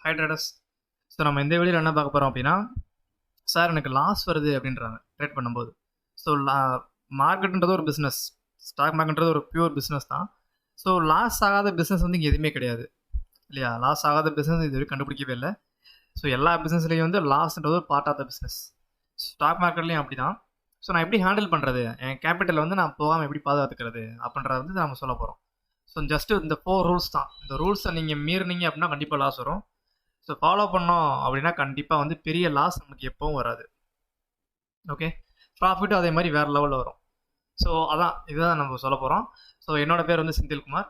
High traders. So நம்ம இந்த வீடியோவில் என்ன பார்க்க போகிறோம் அப்படின்னா, சார் எனக்கு லாஸ் வருது அப்படின்றாங்க ட்ரேட் பண்ணும்போது. ஸோ மார்க்கெட்டுன்றது ஒரு பிஸ்னஸ், ஸ்டாக் மார்க்கெட்ன்றது ஒரு பியூர் பிஸ்னஸ் தான். ஸோ லாஸ் ஆகாத பிஸ்னஸ் வந்து இங்கே எதுவுமே கிடையாது இல்லையா? லாஸ் ஆகாத பிஸ்னஸ் இது வரைக்கும் கண்டுபிடிக்கவே இல்லை. ஸோ எல்லா பிஸ்னஸ்லேயும் வந்து லாஸ்ன்றது ஒரு part of the business. Stock மார்க்கெட்லேயும் அப்படி தான். ஸோ நான் எப்படி ஹேண்டில் பண்ணுறது, என் கேபிட்டலை வந்து நான் போகாமல் எப்படி பாதுகாத்துக்கிறது அப்படின்றத வந்து நம்ம சொல்ல போகிறோம். ஸோ ஜஸ்ட்டு இந்த 4 ரூல்ஸ் தான். இந்த ரூல்ஸை நீங்கள் மீறினீங்க அப்படின்னா கண்டிப்பாக லாஸ் வரும். ஸோ ஃபாலோ பண்ணோம் அப்படின்னா கண்டிப்பாக வந்து பெரிய லாஸ் நமக்கு எப்பவும் வராது. ஓகே, ப்ராஃபிட்டும் அதே மாதிரி வேறு லெவலில் வரும். ஸோ இதுதான் நம்ம சொல்ல போகிறோம். ஸோ என்னோட பேர் வந்து செந்தில் குமார்.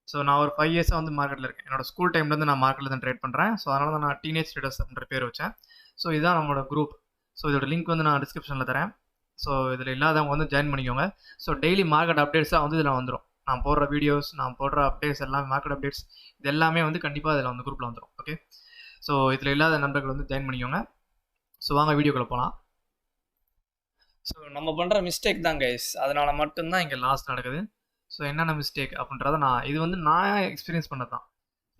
ஸோ நான் ஒரு 5 இயர்ஸாக வந்து மார்க்கெட்டில் இருக்கேன். என்னோட ஸ்கூல் டைம்லேருந்து நான் மார்க்கெட்டில் தான் ட்ரேட் பண்ணுறேன். ஸோ அதனால தான் நான் டீனேஜ் ட்ரேடர்ஸ் அப்படின்ற பேர் வச்சேன். ஸோ இதுதான் நம்மளோட குரூப். ஸோ இதோட லிங்க் வந்து நான் டிஸ்கிரிப்ஷனில் தரேன். ஸோ இதில் இல்லாதவங்க வந்து ஜாயின் பண்ணிக்கோங்க. ஸோ டெய்லி மார்க்கெட் அப்டேட்ஸாக வந்து இதில் வந்துடும். நான் போடுற வீடியோஸ், நான் போடுற அப்டேட்ஸ் எல்லாமே, மார்க்கெட் அப்டேட்ஸ் இது எல்லாமே வந்து கண்டிப்பாக இதில் வந்து குரூப்பில் வந்துடும். ஓகே, ஸோ இதில் இல்லாத நண்பர்கள் வந்து ஜாயின் பண்ணிக்கோங்க. ஸோ வாங்க வீடியோக்குள்ளே போகலாம். ஸோ நம்ம பண்ணுற மிஸ்டேக் தான் கைஸ், அதனால் மட்டும்தான் இங்கே லாஸ் நடக்குது. ஸோ என்னென்ன மிஸ்டேக் அப்படின்றத இது வந்து நான் எக்ஸ்பீரியன்ஸ் பண்ணது தான்.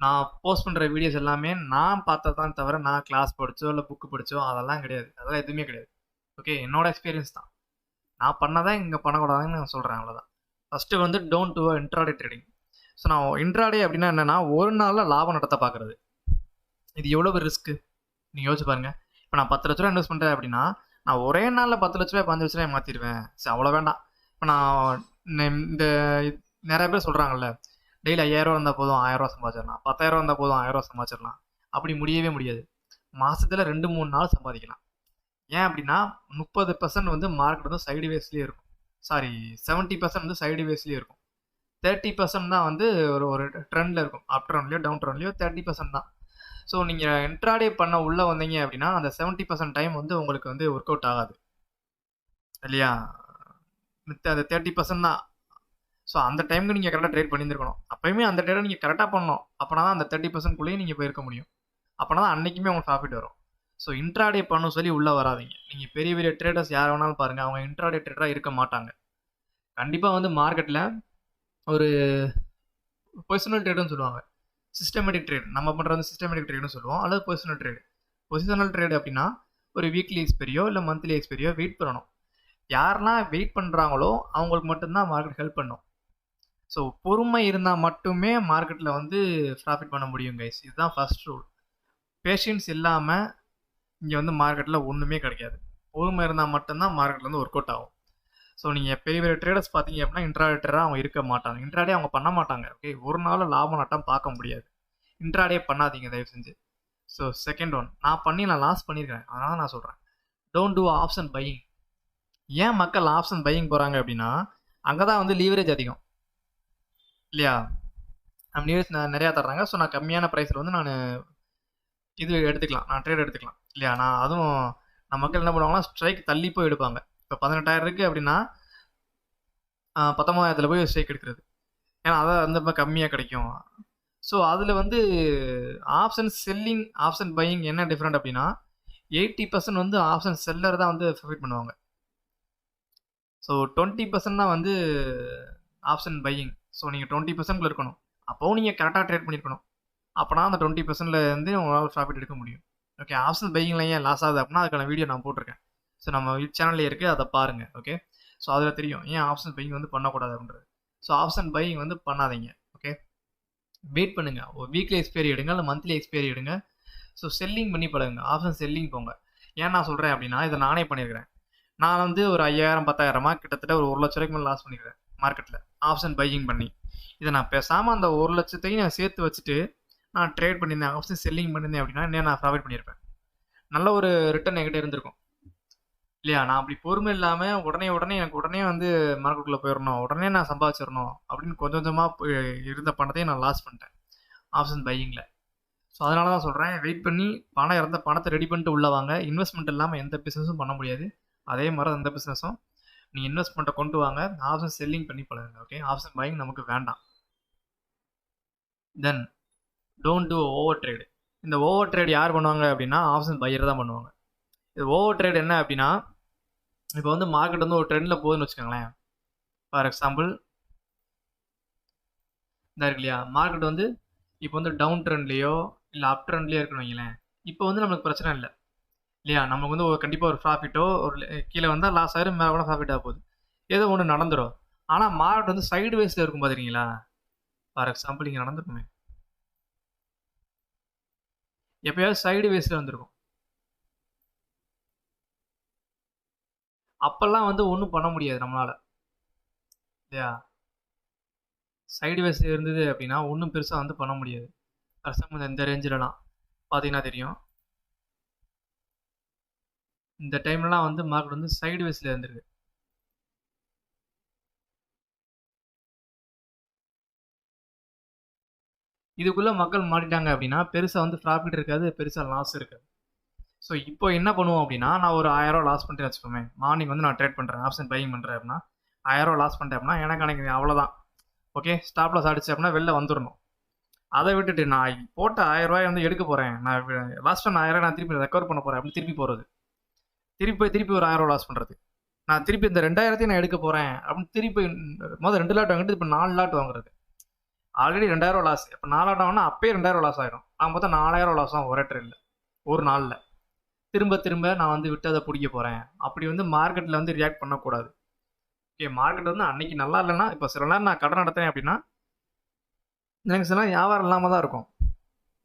நான் போஸ்ட் பண்ணுற வீடியோஸ் எல்லாமே நான் பார்த்தது தான் தவிர நான் கிளாஸ் படித்தோ இல்லை புக்கு படித்தோ அதெல்லாம் கிடையாது. அதெல்லாம் எதுவுமே கிடையாது. ஓகே, என்னோட எக்ஸ்பீரியன்ஸ் தான். நான் பண்ணதான் இங்கே பண்ணக்கூடாதுன்னு நான் சொல்கிறேன், அவ்வளோதான். ஃபஸ்ட்டு வந்து don't do intraday trading. So நான் இன்ட்ராடே அப்படின்னா என்னென்னா, ஒரு நாளில் லாபம் நடத்த பார்க்குறது. இது எவ்வளோ ரிஸ்க்கு நீங்கள் யோசிச்சு பாருங்கள். இப்போ நான் 10 லட்ச ரூபா இன்வெஸ்ட் பண்ணுறேன் அப்படின்னா, நான் ஒரே நாளில் 10 லட்ச ரூபாய் 5 லட்ச ரூபாய் மாற்றிடுவேன். சரி, அவ்வளோ வேண்டாம். இப்போ நான் இந்த நிறைய பேர் சொல்கிறாங்கல்ல, டெய்லி 5000 இருந்தால் போதும் 1000 ரூபா சம்பாதிச்சிடலாம், 10,000 இருந்தால் போதும் 1000 ரூபா சம்பாதிச்சிடலாம். அப்படி முடியவே முடியாது. மாதத்தில் 2-3 நாள் சம்பாதிக்கலாம். ஏன் அப்படின்னா 30% வந்து மார்க்கெட் வந்து சைடு வேஸ்லேயே இருக்கும். சாரி, 70% வந்து சைடு வேஸ்லேயே இருக்கும். 30% தான் வந்து ஒரு ட்ரெண்டில் இருக்கும். அப் ட்ரெண்ட்லையோ டவுன் ட்ரெண்ட்லையோ 30% தான். ஸோ நீங்கள் இன்ட்ராடே பண்ண உள்ளே வந்தீங்க அப்படின்னா அந்த 70% டைம் வந்து உங்களுக்கு வந்து ஒர்க் அவுட் ஆகாது இல்லையா? மித்த அந்த 30% தான். ஸோ அந்த டைமுக்கு நீங்கள் கரெக்டாக ட்ரேட் பண்ணியிருந்துருக்கணும். அப்போயுமே அந்த ட்ரேடை நீங்கள் கரெக்டாக பண்ணணும். அப்போனா தான் அந்த 30%குள்ளேயும் நீங்கள் போயிருக்க முடியும். அப்போனா தான் அன்றைக்குமே உங்களுக்கு ப்ராஃபிட் வரும். ஸோ இன்ட்ராடே பண்ண சொல்லி உள்ளே வராதிங்க. நீங்கள் பெரிய பெரிய ட்ரேடர்ஸ் யார் வேணாலும் பாருங்கள், அவங்க இன்ட்ராடே ட்ரேடராக இருக்க மாட்டாங்க. கண்டிப்பாக வந்து மார்க்கெட்டில் ஒரு பொசிஷனல் ட்ரேடுன்னு சொல்லுவாங்க, சிஸ்டமேட்டிக் ட்ரேட். நம்ம பண்ணுறது சிஸ்டமேட்டிக் ட்ரேடுன்னு சொல்லுவோம், அல்லது பொசிஷனல் ட்ரேடு. பொசிஷனல் ட்ரேடு அப்படின்னா ஒரு வீக்லி எக்ஸ்பெரியோ இல்லை மந்த்லி எக்ஸ்பெரியோ வெயிட் பண்ணணும். யாரெல்லாம் வெயிட் பண்ணுறாங்களோ அவங்களுக்கு மட்டும்தான் மார்க்கெட் ஹெல்ப் பண்ணும். ஸோ பொறுமை இருந்தால் மட்டுமே மார்க்கெட்டில் வந்து ப்ராஃபிட் பண்ண முடியும் கைஸ். இதுதான் ஃபர்ஸ்ட் ரூல். பேஷன்ஸ் இல்லாமல் இங்கே வந்து மார்க்கெட்டில் ஒன்றுமே கிடைக்காது. பொறுமை இருந்தால் மட்டும்தான் மார்க்கெட்டில் வந்து ஒர்க் அவுட் ஆகும். ஸோ நீங்கள் பெரிய பெரிய ட்ரேடர்ஸ் பார்த்தீங்க அப்படின்னா இன்ட்ராடே ட்ரேடராக அவங்க இருக்க மாட்டாங்க. இன்ட்ராடே அவங்க பண்ண மாட்டாங்க. ஓகே, ஒரு நாள் லாபம் நட்டம் பார்க்க முடியாது. இன்ட்ராடே பண்ணாதீங்க தயவு செஞ்சு. ஸோ செகண்ட் ஒன், நான் லாஸ் பண்ணியிருக்கேன், அதனால நான் சொல்கிறேன், டோன்ட் டூ ஆப்ஷன் பையிங். ஏன் மக்கள் ஆப்ஷன் பையிங் போகிறாங்க அப்படின்னா, அங்கே தான் வந்து லீவரேஜ் அதிகம் இல்லையா? நம்ம லீவரேஜ் நிறையா தர்றாங்க. ஸோ நான் கம்மியான ப்ரைஸில் வந்து நான் எடுத்துக்கலாம், நான் ட்ரேட் எடுத்துக்கலாம் இல்லையா? அதுவும் நம்ம மக்கள் என்ன பண்ணுவாங்கன்னா ஸ்ட்ரைக் தள்ளி போய் எடுப்பாங்க. இப்போ 18,000 இருக்குது அப்படின்னா 19,000 போய் ஸ்ட்ரைக் எடுக்கிறது. ஏன்னா அதான் அந்த கம்மியாக கிடைக்கும். ஸோ அதில் வந்து ஆப்ஷன் செல்லிங், ஆப்ஷன் பையிங் என்ன டிஃப்ரெண்ட் அப்படின்னா 80% வந்து ஆப்ஷன் செல்லர் தான் வந்து ப்ரொஃபிட் பண்ணுவாங்க. ஸோ 20% தான் வந்து ஆப்ஷன் பையிங். ஸோ நீங்கள் 20% இருக்கணும். அப்போவும் நீங்கள் கரெக்டாக ட்ரேட் பண்ணியிருக்கணும். அப்போனா அந்த 20% வந்து உங்களால் ப்ராஃபிட் எடுக்க முடியும். ஓகே, ஆப்ஷன் பையிங்கில் ஏன் லாஸ் ஆகுது அப்படின்னா அதுக்கான வீடியோ நான் போட்டிருக்கேன். ஸோ நம்ம சேனல்லே இருக்குது, அதை பாருங்கள். ஓகே, ஸோ அதில் தெரியும் ஏன் ஆப்ஷன் பையிங் வந்து பண்ணக்கூடாது அப்படின்றது. ஸோ ஆப்ஷன் பையிங் வந்து பண்ணாதீங்க. ஓகே, வெயிட் பண்ணுங்கள். ஒரு வீக்லி எக்ஸ்பைரி எடுங்க, இல்லை மந்த்லி எக்ஸ்பைரி எடுங்க. ஸோ செல்லிங் பண்ணி பழகுங்க, ஆப்ஷன் செல்லிங் போங்க. ஏன் நான் சொல்கிறேன் அப்படின்னா இதை நானே பண்ணியிருக்கிறேன். நான் வந்து ஒரு 5,000 10,000 கிட்டத்தட்ட ஒரு 1 லட்ச ரூபாய்க்கு மேலே லாஸ் பண்ணிக்கிறேன் மார்க்கெட்டில் ஆப்ஷன் பையிங் பண்ணி. இதை நான் பேசாமல் அந்த 1 லட்சத்தையும் நான் சேர்த்து வச்சுட்டு நான் ட்ரேட் பண்ணியிருந்தேன், ஆப்ஷன் செல்லிங் பண்ணியிருந்தேன் அப்படின்னா இன்னும் நான் ப்ராஃபிட் பண்ணியிருப்பேன். நல்ல ஒரு ரிட்டர்ன் என்கிட்ட இருந்திருக்கும் இல்லையா? நான் அப்படி பொறுமை இல்லாமல் உடனே வந்து மார்க்கெட்டுக்குள்ளே போயிடணும், உடனே நான் சம்பாதிச்சிடணும் அப்படின்னு கொஞ்சம் கொஞ்சமாக இருந்த பணத்தையும் நான் லாஸ் பண்ணிட்டேன் ஆப்ஷன் பையிங்கில். ஸோ அதனால தான் சொல்கிறேன், வெயிட் பண்ணி பணத்தை ரெடி பண்ணிட்டு உள்ள வாங்க. இன்வெஸ்ட்மெண்ட் இல்லாமல் எந்த பிஸ்னஸும் பண்ண முடியாது. அதே மாதிரி அந்த பிஸ்னஸும் நீங்கள் இன்வெஸ்ட்மெண்ட்டை கொண்டு வாங்க, ஆப்ஷன் செல்லிங் பண்ணி பழகுங்க. ஓகே, ஆப்ஷன் பையிங் நமக்கு வேண்டாம். தென் டோன்ட் டூ ஓவர் ட்ரேடு. இந்த ஓவர் ட்ரேட் யார் பண்ணுவாங்க அப்படின்னா ஆப்ஷன் பையர் தான் பண்ணுவாங்க. இது ஓவர் ட்ரேட் என்ன அப்படின்னா, இப்போ வந்து மார்க்கெட் வந்து ஒரு ட்ரெண்டில் போகுதுன்னு வச்சுக்கோங்களேன். ஃபார் எக்ஸாம்பிள் இதாக இருக்கு இல்லையா, மார்க்கெட் வந்து இப்போ வந்து டவுன் ட்ரெண்ட்லேயோ இல்லை அப் ட்ரெண்ட்லேயே இருக்குன்னு வைங்களேன், இப்போ வந்து நம்மளுக்கு பிரச்சனை இல்லை இல்லையா? நமக்கு வந்து கண்டிப்பாக ஒரு ப்ராஃபிட்டோ ஒரு கீழே வந்தால் லாஸ் ஆயிரும், மேலே கூட ப்ராஃபிட் ஆக போகுது, ஏதோ ஒன்று நடந்துடும். ஆனால் மார்க்கெட் வந்து சைடு வேஸில் இருக்கும் பார்த்துருக்கீங்களா? ஃபார் எக்ஸாம்பிள் இங்கே நடந்திருக்குமே, எப்பயாவது சைடு வேஸில் வந்திருக்கும். அப்பெல்லாம் வந்து ஒன்றும் பண்ண முடியாது நம்மளால இல்லையா? சைடு வேஸ் இருந்தது அப்படின்னா ஒன்றும் பெருசாக வந்து பண்ண முடியாது. ஃபார் எக்ஸாம்பிள் இந்த ரேஞ்சிலலாம் பார்த்தீங்கன்னா தெரியும், இந்த டைம்லலாம் வந்து மார்க்கெட் வந்து சைடு வேஸில் இருந்திருக்கு. இதுக்குள்ளே மக்கள் மாட்டிட்டாங்க அப்படின்னா பெருசாக வந்து ப்ராஃபிட் இருக்காது, பெருசாக லாஸ் இருக்காது. ஸோ இப்போ என்ன பண்ணுவோம் அப்படின்னா, நான் ஒரு 1000 ரூபா லாஸ் பண்ணிட்டேன்னு வச்சுக்கோமே, மார்னிங் வந்து நான் ட்ரேட் பண்ணுறேன், ஆப்ஷன் பையிங் பண்ணுறேன் அப்படின்னா 1000 ரூபா லாஸ் பண்ணிட்டேன் அப்படின்னா எனக்கு அன்னைக்கு அவ்வளோதான். ஓகே, ஸ்டாப் லாஸ் அடிச்சு அப்படின்னா வெளில வந்துடணும். அதை விட்டுட்டு நான் போட்ட 1000 ரூபாய் வந்து எடுக்க போகிறேன், நான் லாஸ்ட் பண்ண 1000 நான் திருப்பி ரெக்கவர் பண்ண போகிறேன் அப்படின்னு திருப்பி போகிறது, திருப்பி ஒரு 1000 ரூபா லாஸ் பண்ணுறது, நான் திருப்பி இந்த 2000 நான் எடுக்க போகிறேன் அப்படின்னு திருப்பி முதல் 2 லாட் வாங்கிட்டு இப்போ 4 லாட் வாங்குறது. ஆல்ரெடி 2000 லாஸ், இப்போ 4 லாட் வாங்கினா அப்பயே 2000 லாஸ் ஆகிடும். நான் மொத்தம் 4000 லாஸ் ஆகும் ஒரே ட்ரேடில், ஒரு நாளில். திரும்ப நான் வந்து விட்டு அதை பிடிக்க போகிறேன். அப்படி வந்து மார்க்கெட்டில் வந்து ரியாக்ட் பண்ணக்கூடாது. ஓகே, மார்க்கெட் வந்து அன்னைக்கு நல்லா இல்லைன்னா, இப்போ சில நேரம் நான் கடன் நடத்துறேன் அப்படின்னா எனக்கு சில நேரம் வியாபாரம் இல்லாமல் தான் இருக்கும்.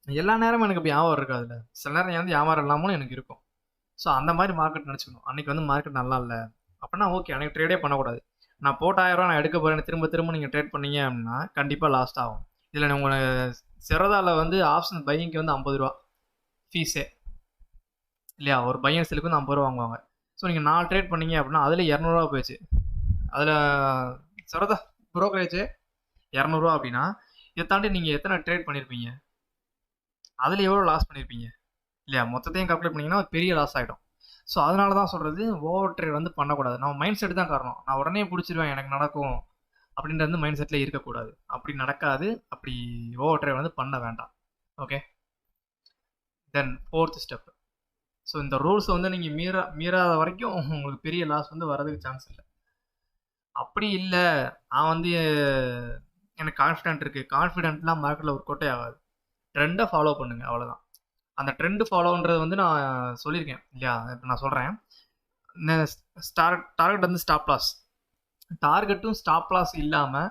எல்லா நேரமும் எனக்கு இப்போ வியாபாரம் இருக்காதுல்ல, சில நேரம் வந்து வியாபாரம் இல்லாமலும் எனக்கு இருக்கும். ஸோ அந்த மாதிரி மார்க்கெட் நினச்சிக்கணும். அன்னைக்கு வந்து மார்க்கெட் நல்லா இல்லை அப்படின்னா ஓகே, அன்னைக்கு ட்ரேடே பண்ணக்கூடாது. நான் போட்ட 1000 ரூபா நான் எடுக்க போகிறேன்னு திரும்ப நீங்கள் ட்ரேட் பண்ணீங்க அப்படின்னா கண்டிப்பாக லாஸ்ட் ஆகும். இதில் உங்கள் சிறதாவில் வந்து ஆப்ஷன் பையிங்க்கு வந்து 50 ரூபா ஃபீஸே இல்லையா? ஒரு பை அண்ட் செல்லுக்கு வந்து 50 ரூபா வாங்குவாங்க. ஸோ நீங்கள் 4 ட்ரேட் பண்ணீங்க அப்படின்னா அதில் 200 போயிடுச்சு. அதில் சிறதா ப்ரோக்கரேஜ் 200 அப்படின்னா இதை தாண்டி நீங்கள் எத்தனை ட்ரேட் பண்ணியிருப்பீங்க, அதில் எவ்வளோ லாஸ் பண்ணியிருப்பீங்க இல்லையா? மொத்தத்தையும் கால்குலேட் பண்ணிங்கன்னா பெரிய லாஸ் ஆகிடும். ஸோ அதனால தான் சொல்கிறது, ஓவர் ட்ரேட் வந்து பண்ணக்கூடாது. நம்ம மைண்ட் செட் தான் காரணம். நான் உடனே பிடிச்சிருவேன் எனக்கு நடக்கும் அப்படின்றது வந்து மைண்ட் செட்டில் இருக்கக்கூடாது. அப்படி நடக்காது. அப்படி ஓவர் ட்ரேட் வந்து பண்ண வேண்டாம். ஓகே, தென் 4th ஸ்டெப். ஸோ இந்த ரூல்ஸ் வந்து நீங்கள் மீறாத வரைக்கும் உங்களுக்கு பெரிய லாஸ் வந்து வரதுக்கு சான்ஸ் இல்லை. அப்படி இல்லை, நான் வந்து எனக்கு கான்ஃபிடென்ட் இருக்குது, கான்ஃபிடென்ட்லாம் மார்க்கெட்டில் ஒரு கோட்டை ஆகாது. ட்ரெண்டை ஃபாலோ பண்ணுங்கள், அவ்வளோதான். அந்த ட்ரெண்டு ஃபாலோன்றது வந்து நான் சொல்லியிருக்கேன் இல்லையா? இப்போ நான் சொல்கிறேன், டார்கெட் வந்து ஸ்டாப் லாஸ், டார்கெட்டும் ஸ்டாப் லாஸ் இல்லாமல்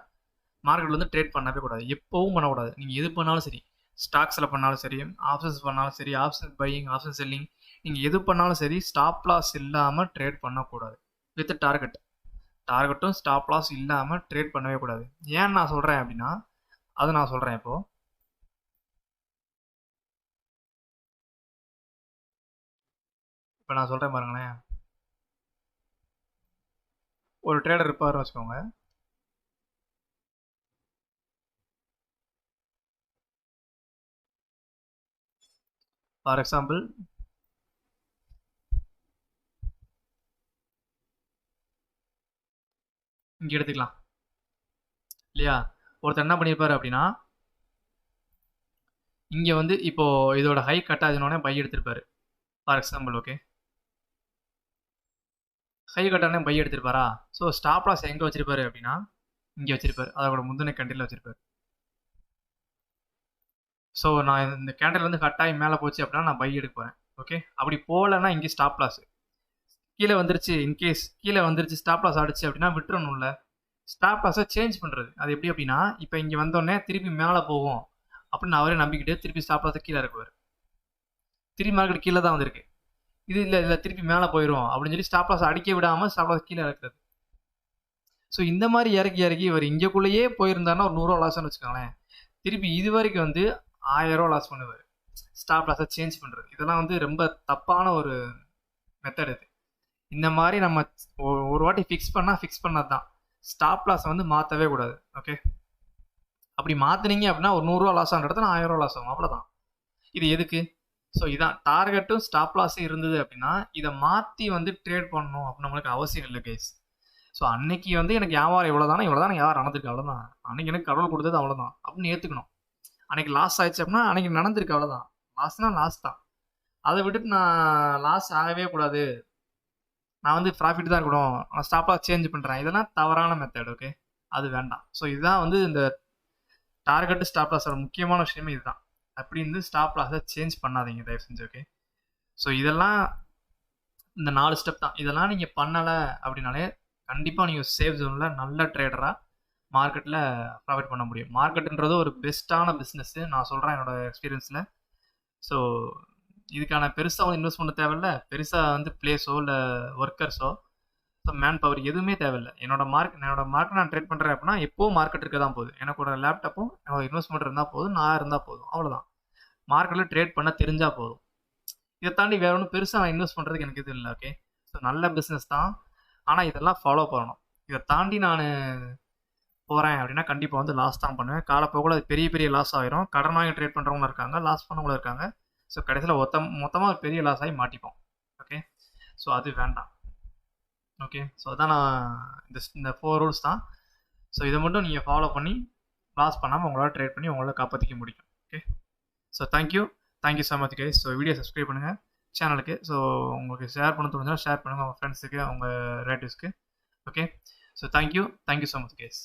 மார்க்கெட் வந்து ட்ரேட் பண்ணவே கூடாது. எப்போவும் பண்ணக்கூடாது. நீங்கள் எது பண்ணாலும் சரி, ஸ்டாக்ஸில் பண்ணாலும் சரி, ஆப்ஷன்ஸ் பண்ணாலும் சரி, ஆப்ஷன் பையிங், ஆப்ஷன் செல்லிங், நீங்கள் எது பண்ணாலும் சரி ஸ்டாப் லாஸ் இல்லாமல் ட்ரேட் பண்ணக்கூடாது. வித் டார்கெட்டும் ஸ்டாப் லாஸ் இல்லாமல் ட்ரேட் பண்ணவே கூடாது. ஏன் நான் சொல்கிறேன் அப்படின்னா, அது நான் சொல்கிறேன் இப்போது. இப்போ நான் சொல்கிறேன் பாருங்களேன், ஒரு ட்ரேடர் இருப்பாருன்னு வச்சுக்கோங்க. ஃபார் எக்ஸாம்பிள் இங்கே எடுத்துக்கலாம் இல்லையா? ஒருத்தர் என்ன பண்ணியிருப்பாரு அப்படின்னா, இங்கே வந்து இப்போது இதோட ஹை கட் ஆகுதுனோடனே பை எடுத்திருப்பாரு for example. Okay, high cut ஆனே பை எடுத்திருப்பாரா? ஸோ ஸ்டாப் லாஸ் எங்கே வச்சிருப்பாரு அப்படின்னா இங்கே வச்சிருப்பாரு, அதோட முந்தின கேண்டில் வச்சிருப்பாரு. ஸோ நான் இந்த கேண்டில் வந்து கட் ஆகி மேலே போச்சு அப்படின்னா நான் பை எடுப்பேன். ஓகே, அப்படி போகலன்னா இங்கே ஸ்டாப் லாஸ் கீழே வந்துருச்சு, இன்கேஸ் கீழே வந்துருச்சு ஸ்டாப் லாஸ் ஆடிச்சு அப்படின்னா விட்டுறணும்ல. ஸ்டாப் லாஸை சேஞ்ச் பண்ணுறது அது எப்படி அப்படின்னா, இப்போ இங்கே வந்தோடனே திருப்பி மேலே போகும் அப்படின்னு அவரே நம்பிக்கிட்டு திருப்பி ஸ்டாப் லாஸை கீழே இருக்குவார். திருப்பி மார்க்கெட் கீழே தான் வந்திருக்கு, இது இல்லை திருப்பி மேலே போயிடும் அப்படின்னு சொல்லி ஸ்டாப் லாஸ் அடிக்க விடாமல் ஸ்டாப் லாஸ் கீழே இறக்குறது. ஸோ இந்த மாதிரி இறக்கி இவர் இங்கேக்குள்ளேயே போயிருந்தாருன்னா ஒரு 100 ரூபா லாஸ்ன்னு வச்சுக்கோங்களேன், திருப்பி இது வரைக்கும் வந்து 1000 ரூபா லாஸ் பண்ணுவார் ஸ்டாப் லாஸை சேஞ்ச் பண்ணுறது. இதெல்லாம் வந்து ரொம்ப தப்பான ஒரு மெத்தட் இது. இந்த மாதிரி நம்ம ஒரு வாட்டி ஃபிக்ஸ் பண்ணது தான். ஸ்டாப் லாஸை வந்து மாற்றவே கூடாது. ஓகே, அப்படி மாற்றினீங்க அப்படின்னா ஒரு 100 ரூபா லாஸ் ஆகிற இடத்துல 1000 ரூபா லாஸ் ஆகும், அவ்வளோதான். இது எதுக்கு? ஸோ இதான் டார்கெட்டும் ஸ்டாப் லாஸும் இருந்தது அப்படின்னா இதை மாற்றி வந்து ட்ரேட் பண்ணணும் அப்படின்னு நம்மளுக்கு அவசியம் இல்லை கைஸ். ஸோ அன்னைக்கு வந்து எனக்கு வியாபாரம் இவ்வளோதான் வியாபாரம் நடந்திருக்கு, அவ்வளோதான். அன்னைக்கு எனக்கு கடவுள் கொடுத்தது அவ்வளோதான் அப்படின்னு ஏற்றுக்கணும். அன்னைக்கு லாஸ் ஆயிடுச்சு அப்படின்னா அன்னைக்கு நடந்திருக்கு, அவ்வளோதான். லாஸ்னால் லாஸ் தான். அதை விட்டுட்டு நான் லாஸ் ஆகவே கூடாது, நான் வந்து ப்ராஃபிட் தான் இருக்கணும், நான் ஸ்டாப் லாஸ் சேஞ்ச் பண்ணுறேன், இதெல்லாம் தவறான மெத்தட். ஓகே, அது வேண்டாம். ஸோ இதுதான் வந்து இந்த டார்கெட் ஸ்டாப் லாஸோட முக்கியமான விஷயமே இதுதான். அப்படி இருந்து ஸ்டாப் லாஸை சேஞ்ச் பண்ணாதீங்க தயவு செஞ்சு. ஓகே, ஸோ இதெல்லாம் இந்த 4 ஸ்டெப் தான். இதெல்லாம் நீங்கள் பண்ணலை அப்படின்னாலே கண்டிப்பாக நீங்கள் சேஃப் ஜோனில் நல்ல ட்ரேடராக மார்க்கெட்டில் ப்ராஃபிட் பண்ண முடியும். மார்க்கெட்டுன்றது ஒரு பெஸ்ட்டான பிஸ்னஸ்ஸு நான் சொல்கிறேன் என்னோடய எக்ஸ்பீரியன்ஸில். ஸோ இதுக்கான பெருசாக வந்து இன்வெஸ்ட் பண்ண தேவையில்ல, பெருசாக வந்து பிளேஸோ இல்லை ஒர்க்கர்ஸோ ஸோ மேன் பவர் எதுவுமே தேவையில்லை. என்னோட மார்க்கெட் நான் ட்ரேட் பண்ணுறேன் அப்படின்னா எப்போவும் மார்க்கெட் இருக்க தான் போகுது. எனக்கோட லேப்டாப்பும் என்னோட இன்வெஸ்ட்மெண்ட் இருந்தால் போதும், நான் இருந்தால் போதும், அவ்வளோதான். மார்க்கெட்டில் ட்ரேட் பண்ண தெரிஞ்சால் போதும். இதை தாண்டி வேற ஒன்றும் பெருசாக நான் இன்வெஸ்ட் பண்ணுறதுக்கு எனக்கு இது இல்லை. ஓகே, ஸோ நல்ல பிஸ்னஸ் தான், ஆனால் இதெல்லாம் ஃபாலோ பண்ணணும். இதை தாண்டி நான் போகிறேன் அப்படின்னா கண்டிப்பாக வந்து லாஸ் தான் பண்ணுவேன். காலப்போக்கில் அது பெரிய பெரிய லாஸ் ஆகிரும். கடன் வாங்கி ட்ரேட் பண்ணுறவங்களும் இருக்காங்க, லாஸ் பண்ணவங்களும் இருக்காங்க. ஸோ கடைசியில் மொத்தமாக ஒரு பெரிய லாஸ் ஆகி மாட்டிப்போம். ஓகே, ஸோ அது வேண்டாம். ஓகே, ஸோ அதான் நான் இந்த 4 ரூல்ஸ் தான். ஸோ இதை மட்டும் நீங்கள் ஃபாலோ பண்ணி லாஸ் பண்ணாமல் உங்களால் ட்ரேட் பண்ணி உங்களால் காப்பாற்றிக்க முடியும். Okay, so thank you so much guys. So video subscribe பண்ணுங்கள் சேனலுக்கு. ஸோ உங்களுக்கு ஷேர் பண்ண தோணுச்சுன்னா ஷேர் பண்ணுங்கள் உங்கள் ஃப்ரெண்ட்ஸுக்கு, உங்கள் ரிலேட்டிவ்ஸ்க்கு. Okay, so thank you so much guys.